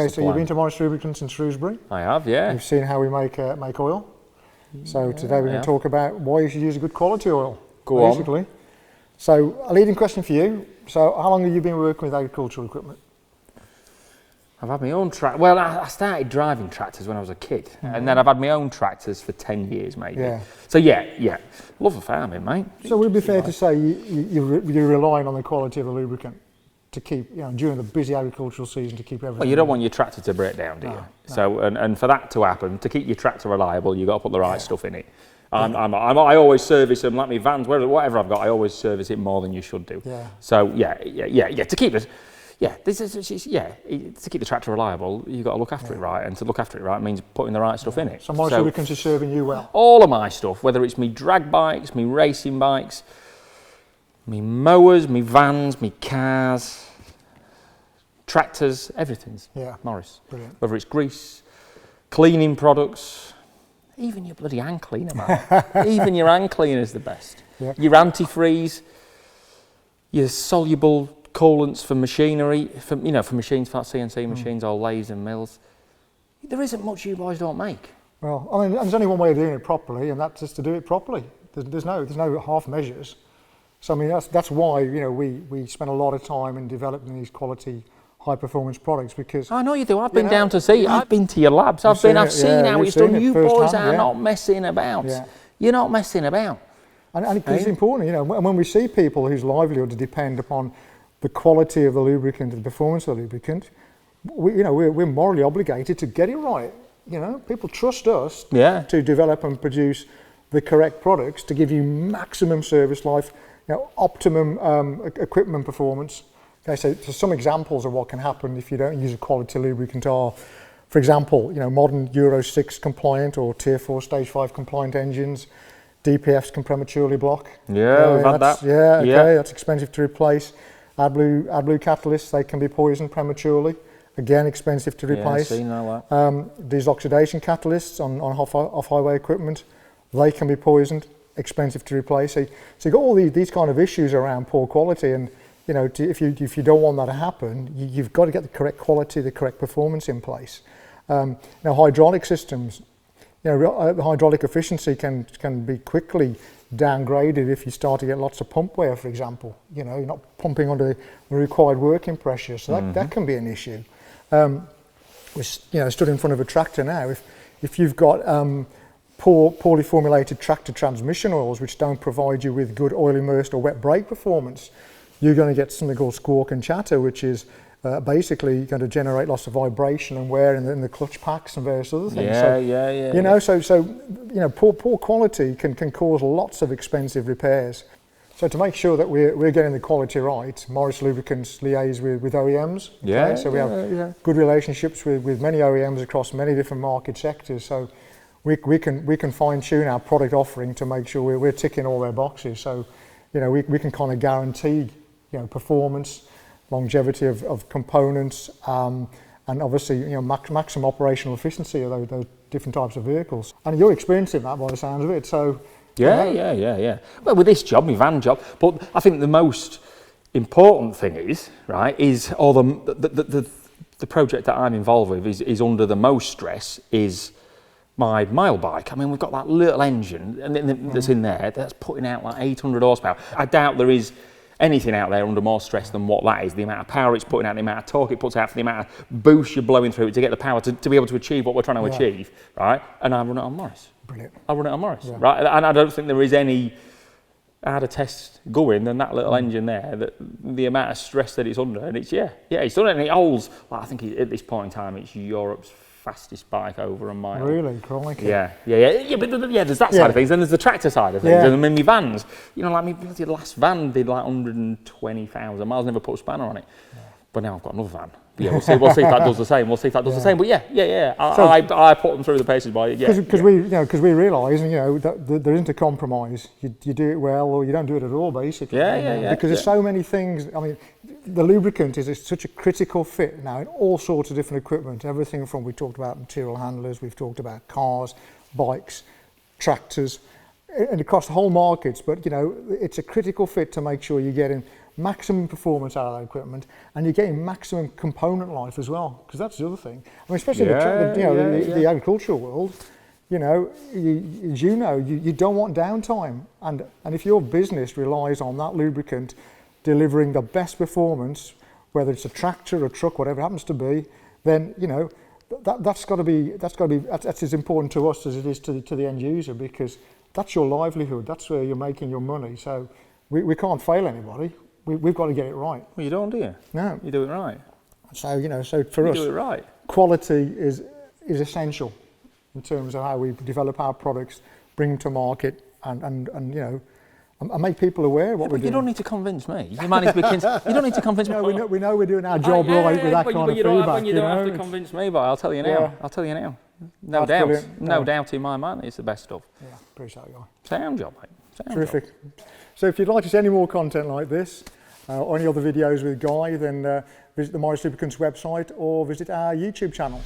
Okay, so you've been to Morris Lubricants in Shrewsbury. I have, yeah. You've seen how we make oil. So today we're going to talk about why you should use a good quality oil. Go basically. on. So a leading question for you. So how long have you been working with agricultural equipment? I've had my own tractor. Well, I started driving tractors when I was a kid, and then I've had my own tractors for 10 years, maybe. Yeah. So yeah, love the farming, mate. So would it be fair to say you're relying on the quality of the lubricant to keep, during the busy agricultural season, to keep everything? Well, you don't want your tractor to break down, do you? No. So, and for that to happen, to keep your tractor reliable, you've got to put the right stuff in it. I always service them, like my vans, whatever I've got, I always service it more than you should do. Yeah. So to keep it. To keep the tractor reliable, you've got to look after it right, and to look after it right means putting the right stuff in it. So Morris Lubricants is serving you well? All of my stuff, whether it's me drag bikes, me racing bikes, me mowers, me vans, me cars, tractors, everything's Morris. Brilliant. Whether it's grease, cleaning products, even your bloody hand cleaner, man. Even your hand cleaner's the best. Yeah. Your antifreeze, your soluble coolants for machinery, for machines, for CNC machines or lathes and mills. There isn't much you boys don't make. Well, I mean, there's only one way of doing it properly, and that's just to do it properly. There's no half measures. So I mean, that's why we spend a lot of time in developing these quality, high performance products, because I know you do. I've been down to see. I've been to your labs. I've seen how it's done. You boys are not messing about. Yeah. You're not messing about. And it's important, and when we see people whose livelihoods depend upon the quality of the lubricant and the performance of the lubricant, we're morally obligated to get it right. People trust us to develop and produce the correct products to give you maximum service life, optimum equipment performance. Okay, so some examples of what can happen if you don't use a quality lubricant are, for example, modern Euro 6 compliant or Tier 4 Stage 5 compliant engines. DPFs can prematurely block. Yeah, we've had that. Yeah, okay, that's expensive to replace. AdBlue catalysts, they can be poisoned prematurely. Again, expensive to replace. Yeah, I've seen that. These oxidation catalysts on off-highway equipment, they can be poisoned, expensive to replace. So you've got all these kind of issues around poor quality, and if you don't want that to happen, you've got to get the correct quality, the correct performance in place. Now, hydraulic systems, hydraulic efficiency can be quickly downgraded if you start to get lots of pump wear, for example. You're not pumping under the required working pressure, so that can be an issue. We're stood in front of a tractor now. If you've got poorly formulated tractor transmission oils which don't provide you with good oil immersed or wet brake performance, you're going to get something called squawk and chatter, which is basically going to generate lots of vibration and wear in the clutch packs and various other things. Poor quality can cause lots of expensive repairs. So to make sure that we're getting the quality right, Morris Lubricants liaise with OEMs. Okay? So we have good relationships with many OEMs across many different market sectors. So we can fine tune our product offering to make sure we're ticking all their boxes. So we can kind of guarantee performance, longevity of components, and obviously maximum operational efficiency of those different types of vehicles. And you're experiencing that by the sounds of it. So yeah. Well, with this job, my van job, but I think the most important thing is the project that I'm involved with is under the most stress is my mile bike. I mean, we've got that little engine that's in there that's putting out like 800 horsepower. I doubt there is anything out there under more stress than what that is. The amount of power it's putting out, the amount of torque it puts out, the amount of boost you're blowing through it to get the power to be able to achieve what we're trying to achieve, right? And I run it on Morris. Brilliant. I run it on Morris, right? And I don't think there is any harder test going than that little engine there, that the amount of stress that it's under. And it's done it, and it holds, I think at this point in time, it's Europe's fastest bike over a mile. Really? Crikey. Yeah, but there's that side of things, and there's the tractor side of things, and then my vans, like my bloody last van did like 120,000 miles, never put a spanner on it. But now I've got another van. Yeah, we'll see if that does the same. But I put them through the paces by because we realise that there isn't a compromise. You do it well or you don't do it at all, basically. Because there's so many things. I mean, the lubricant is such a critical fit now in all sorts of different equipment. Everything from, we talked about material handlers, we've talked about cars, bikes, tractors, and across the whole markets. But it's a critical fit to make sure you're getting maximum performance out of that equipment, and you're getting maximum component life as well, because that's the other thing. I mean, especially the agricultural world, you know, you don't want downtime, and if your business relies on that lubricant delivering the best performance, whether it's a tractor, a truck, whatever it happens to be, then you know that's as important to us as it is to the end user, because that's your livelihood. That's where you're making your money. So we can't fail anybody. We've got to get it right. Well, you don't, do you? No. You do it right. So you know, so for us, do it right. Quality is essential in terms of how we develop our products, bring them to market, and you know, and make people aware of what we're doing. You don't need to convince me. You might need to be you don't need to convince me. No, we know we're doing our job right with that kind of feedback. You don't have to convince me, but I'll tell you now. Yeah. I'll tell you now. That's brilliant. No doubt in my mind, it's the best stuff. Yeah, appreciate it, guy. Sound job, mate. Sound Terrific. Job. So if you'd like to see any more content like this, or any other videos with Guy, then visit the Morris Lubricants website or visit our YouTube channel.